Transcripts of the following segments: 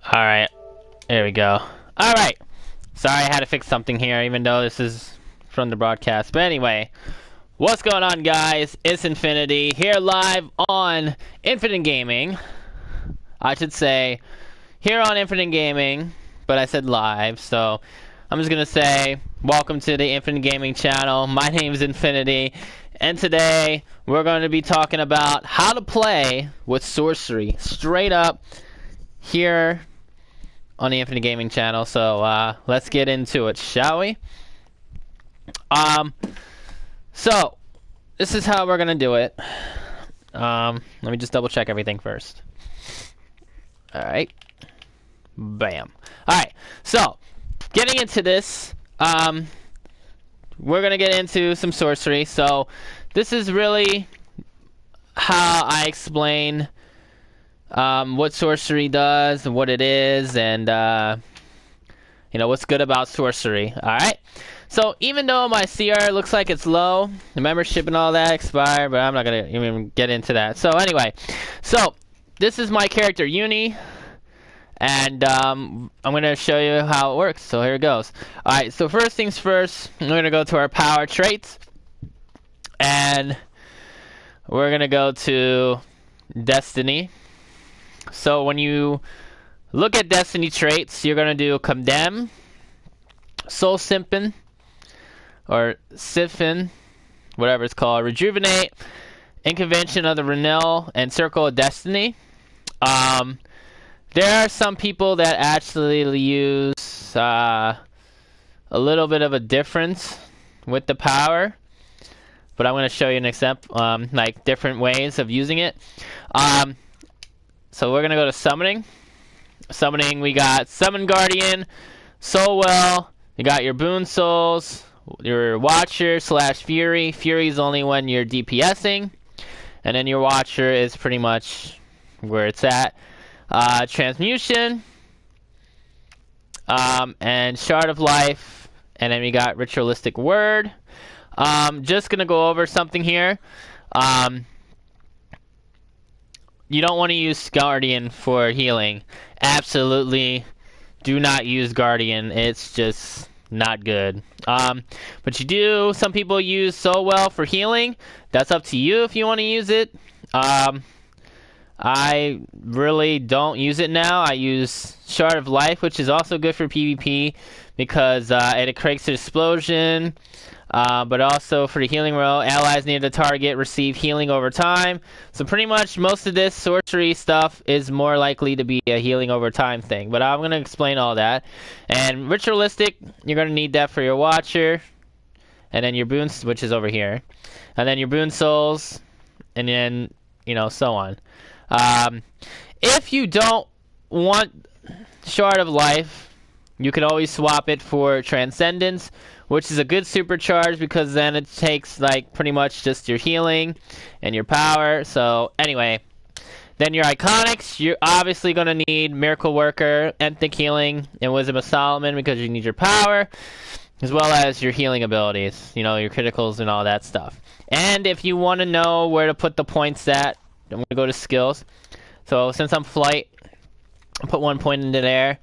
Alright, there we go. Alright, sorry I had to fix something here, even though this is from the broadcast. But anyway, what's going on, guys? It's Infinity, here live on Infinite Gaming. I should say, here on Infinite Gaming, but I said live, so I'm just going to say, welcome to the Infinite Gaming channel. My name is Infinity, and today we're going to be talking about how to play with Sorcery, straight up, here on the Infinite Gaming channel. So let's get into it, shall we? So this is how we're gonna do it. Let me just double check everything first. Alright. Bam. Alright, so getting into this, we're gonna get into some sorcery. So this is really how I explain what sorcery does and what it is, and you know, what's good about sorcery. Alright, so even though my CR looks like it's low, the membership and all that expired, but I'm not gonna even get into that. So anyway, so this is my character Uni, and I'm gonna show you how it works. So here it goes. Alright, so first things first, we're gonna go to our power traits, and we're gonna go to Destiny. So when you look at Destiny traits, you're going to do Condemn, Soul Simpin, or Siphon, whatever it's called, Rejuvenate, Inconvention of the Renel, and Circle of Destiny. There are some people that actually use a little bit of a difference with the power, but I'm going to show you an example, like different ways of using it. So we're going to go to Summoning. Summoning, we got Summon Guardian, Soul Well, you got your Boon Souls, your Watcher / Fury. Fury is only when you're DPSing, and then your Watcher is pretty much where it's at. Transmutation, and Shard of Life, and then we got Ritualistic Word. Just going to go over something here. You don't want to use Guardian for healing. Absolutely do not use Guardian. It's just not good. But you do, some people use Soul Well for healing. That's up to you if you want to use it. I really don't use it now. I use Shard of Life, which is also good for PvP because it creates an explosion. But also for the healing row, allies near the target receive healing over time. So pretty much most of this sorcery stuff is more likely to be a healing over time thing. But I'm going to explain all that. And Ritualistic, you're going to need that for your Watcher. And then your Boons, which is over here. And then your Boon Souls. And then, you know, so on. If you don't want Shard of Life, you can always swap it for Transcendence, which is a good supercharge because then it takes like pretty much just your healing and your power. So anyway, then your iconics, you're obviously going to need Miracle Worker, Ethnic Healing, and Wisdom of Solomon because you need your power, as well as your healing abilities, you know, your criticals and all that stuff. And if you want to know where to put the points at, I'm going to go to skills. So since I'm flight, I'll put 1 point into there.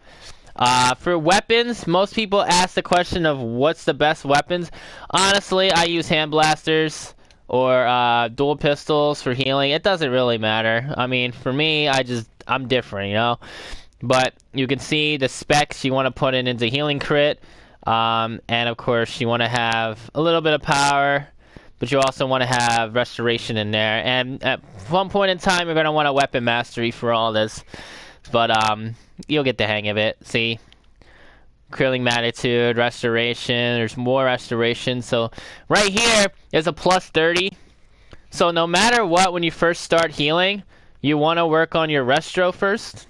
For weapons, most people ask the question of what's the best weapons. Honestly, I use hand blasters or dual pistols for healing. It doesn't really matter. I mean, for me, I'm different, you know. But you can see the specs you want to put into healing crit. And of course, you want to have a little bit of power, but you also want to have restoration in there. And at one point in time, you're going to want a weapon mastery for all this. But you'll get the hang of it. See, Curling Magnitude, Restoration. There's more restoration. So right here is a plus 30. So no matter what, when you first start healing, you want to work on your Restro first,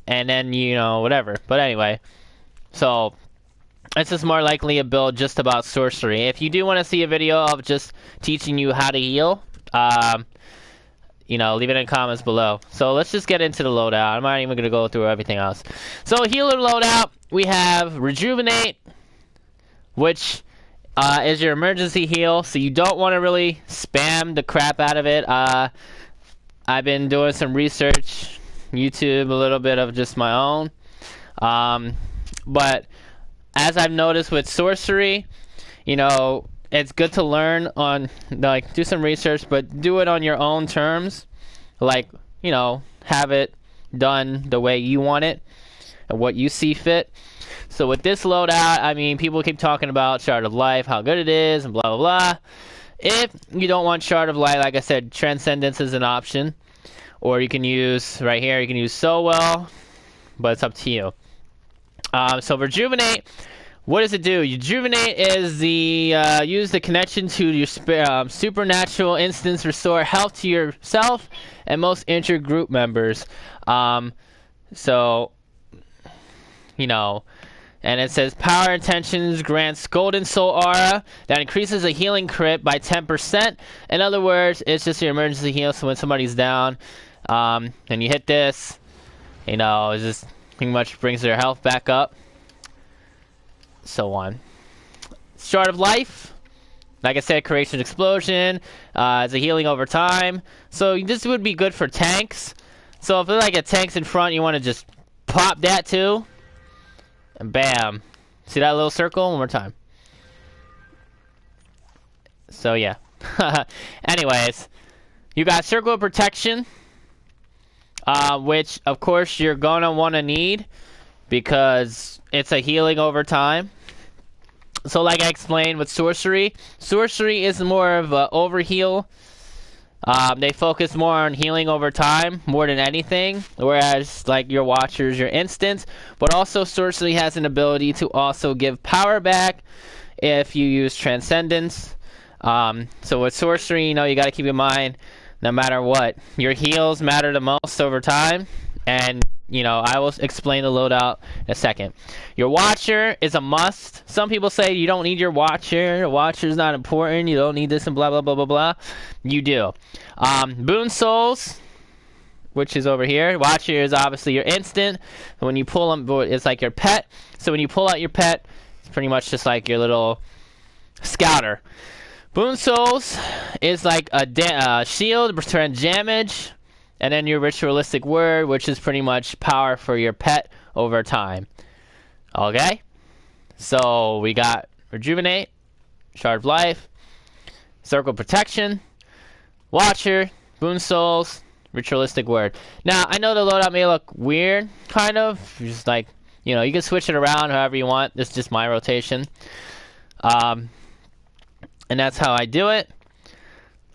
and then, you know, whatever. But anyway, so this is more likely a build just about sorcery. If you do want to see a video of just teaching you how to heal, you know, leave it in the comments below. So let's just get into the loadout. I'm not even going to go through everything else. So healer loadout, we have Rejuvenate, which is your emergency heal. So you don't want to really spam the crap out of it. I've been doing some research YouTube, a little bit of just my own. But as I've noticed with Sorcery, you know, it's good to learn on, like, do some research, but do it on your own terms. Like, you know, have it done the way you want it and what you see fit. So with this loadout, I mean, people keep talking about Shard of Life, how good it is, and blah, blah, blah. If you don't want Shard of Light, like I said, Transcendence is an option. Or you can use, right here, you can use So Well, but it's up to you. So Rejuvenate, what does it do? Rejuvenate is the, use the connection to your supernatural instance, restore health to yourself and most injured group members. So, you know, and it says Power Intentions grants Golden Soul Aura that increases a healing crit by 10%. In other words, it's just your emergency heal, so when somebody's down, and you hit this, you know, it just pretty much brings their health back up. So on. Shard of Life, like I said, Creation Explosion, it's a healing over time. So this would be good for tanks. So if there's like a tank's in front, you want to just pop that too. And bam. See that little circle? One more time. So yeah. Anyways, you got Circle of Protection, which of course you're gonna want to need because it's a healing over time. So like I explained with Sorcery, Sorcery is more of a overheal. They focus more on healing over time more than anything, whereas like your Watchers, your Instants, but also Sorcery has an ability to also give power back if you use Transcendence. So with Sorcery, you know, you got to keep in mind, no matter what, your heals matter the most over time, and you know, I will explain the loadout in a second. Your Watcher is a must. Some people say you don't need your Watcher. Your Watcher is not important. You don't need this and blah, blah, blah, blah, blah. You do. Boon Souls, which is over here. Watcher is obviously your instant. When you pull them, it's like your pet. So when you pull out your pet, it's pretty much just like your little scouter. Boon Souls is like a shield, return damage. And then your Ritualistic Word, which is pretty much power for your pet over time. Okay? So we got Rejuvenate, Shard of Life, Circle Protection, Watcher, Boon Souls, Ritualistic Word. Now, I know the loadout may look weird, kind of. Just like, you know, you can switch it around however you want. This is just my rotation. And that's how I do it.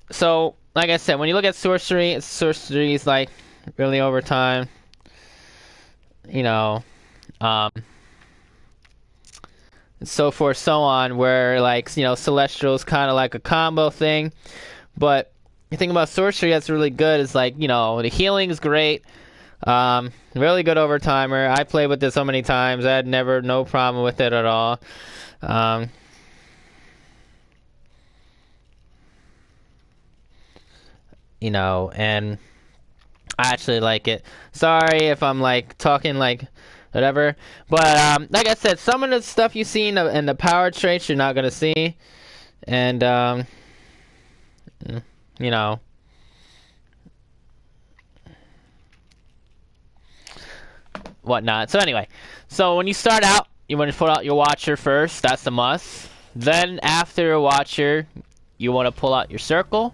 So, like I said, when you look at Sorcery is like really over time. You know, so forth, so on, where like, you know, Celestial is kind of like a combo thing. But the thing about Sorcery that's really good is like, you know, the healing is great. Really good over timer. I played with this so many times. I had no problem with it at all. You know, and I actually like it. Sorry if I'm like talking like whatever, but like I said, some of the stuff you see in the power traits you're not gonna see, and you know, whatnot. So anyway, so when you start out, you want to pull out your Watcher first. That's the must. Then after your Watcher, you want to pull out your Circle.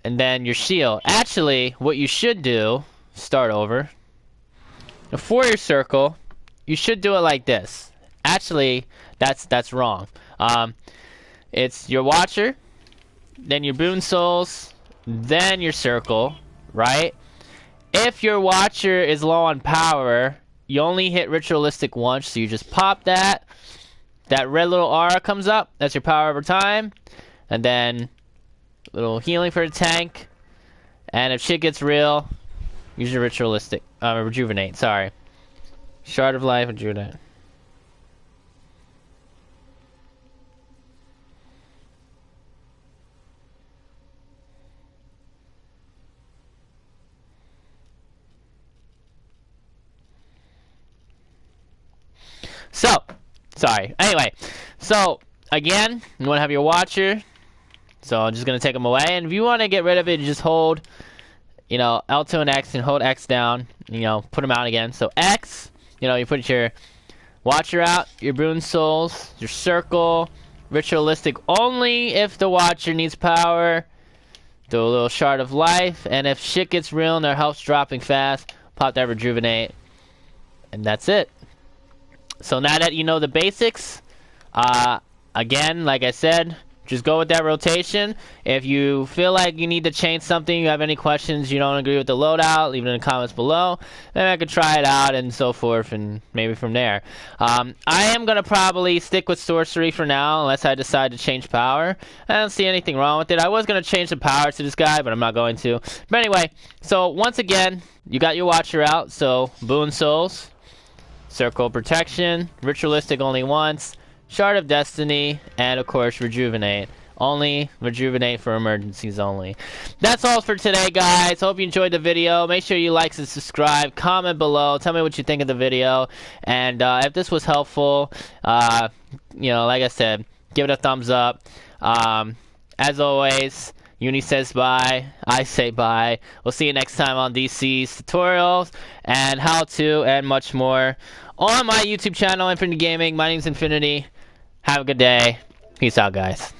And then your shield. Actually, what you should do, start over. For your Circle, you should do it like this. Actually, that's wrong. It's your Watcher, then your Boon Souls, then your Circle, right? If your Watcher is low on power, you only hit Ritualistic once, so you just pop that. That red little aura comes up. That's your power over time. And then little healing for the tank, and if shit gets real, use your Ritualistic, Rejuvenate, sorry. Shard of Life, Rejuvenate. So, sorry, anyway, so, again, you want to have your Watcher, So I'm just going to take them away. And if you want to get rid of it, just hold, you know, L2 and X and hold X down. You know, put them out again. So X, you know, you put your Watcher out, your Boon Souls, your Circle, Ritualistic only if the Watcher needs power. Do a little Shard of Life, and if shit gets real and their health's dropping fast, pop that Rejuvenate. And that's it. So now that you know the basics, again, like I said, just go with that rotation. If you feel like you need to change something, you have any questions, you don't agree with the loadout, leave it in the comments below. Then I could try it out and so forth, and maybe from there. I am going to probably stick with Sorcery for now, unless I decide to change power. I don't see anything wrong with it. I was going to change the power to this guy, but I'm not going to. But anyway, so once again, you got your Watcher out, so Boon Souls, Circle Protection, Ritualistic only once, Shard of Destiny, and of course Rejuvenate. Only Rejuvenate for emergencies only. That's all for today, guys. Hope you enjoyed the video. Make sure you like and subscribe. Comment below. Tell me what you think of the video. And if this was helpful, you know, like I said, give it a thumbs up. As always, Uni says bye. I say bye. We'll see you next time on DC's tutorials and how to and much more on my YouTube channel, Infinity Gaming. My name's Infinity. Have a good day. Peace out, guys.